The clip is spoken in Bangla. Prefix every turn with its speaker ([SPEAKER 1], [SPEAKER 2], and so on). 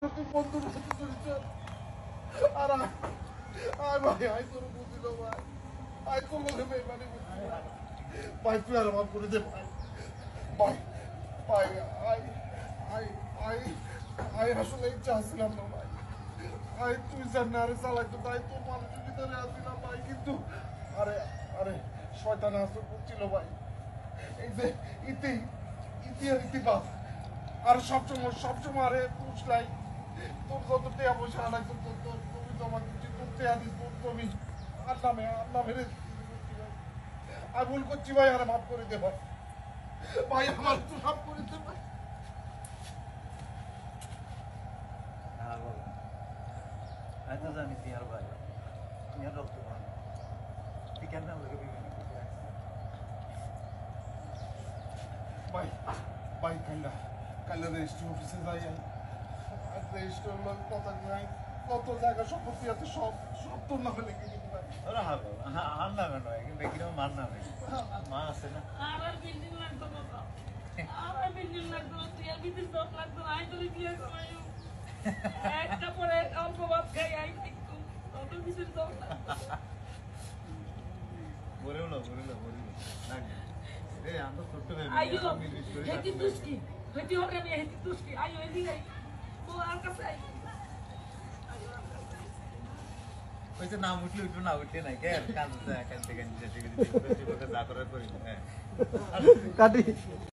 [SPEAKER 1] বন্ধুর সাথে জড়িত আর আয় ভাই আয় তোর বুঝিল ভাই আয় তোর লোকে বেমানি ভাই তুই আর আমার করে দে ভাই ভাই ভাই আয় আয় আয় আয় আসলে ইচ্ছা আসছিলাম না ভাই আয় তুই জান আরে চালাইতো তাই তোর মানুষের ভিতরে আসছিলাম ভাই কিন্তু আরে আরে শয়তান আসতে বুঝছিল ভাই এই যে ইতি ইতি আর ইতিবাস আর সবসময় আরে বুঝলাই তোর যত টেয়া পয়সা আনাই তোর তোর তোর তুমি তো আমাকে তোর টেয়া দিস তোর তুমি আল্লাহ মেরে আমি ভুল করছি ভাই আরে মাফ করে দে ভাই ভাই আমার তো মাফ করে দে ভাই
[SPEAKER 2] আমি তো জানি তিয়ার ভাই তিয়ার রক্ত ভাই তুই কেন
[SPEAKER 1] ভাই ভাই কাল্লা রেজিস্ট্রি অফিসে যাই রেজিস্ট্রি কথা নাই কত জায়গা সম্পত্তি আছে সব সব তোর নামে লিখে দিতে ভাই
[SPEAKER 2] ওরা হাগো আর নামে নয় কিন্তু কিরকম মার নামে মা আছে না
[SPEAKER 3] আর বিল্ডিং লাগতো বাবা আর বিল্ডিং লাগতো তুই আর বিদ্যুৎ দোক লাগতো আই তো বিয়ে করাই একটা পরে অল্প ভাত খাই আই একটু অত কিছু দোক
[SPEAKER 2] বলে না রে আমরা ছোট ফ্যামিলি
[SPEAKER 3] আইও হেতি তুস্কি হেতি হবে আমি হেতি তুস্কি আইও এদিকে আই তো আর কাছে আই
[SPEAKER 2] ওই যে নাম উঠলে উঠলো না উঠলে নাই কে কাজ থেকে যা করার করি হ্যাঁ
[SPEAKER 4] কাটি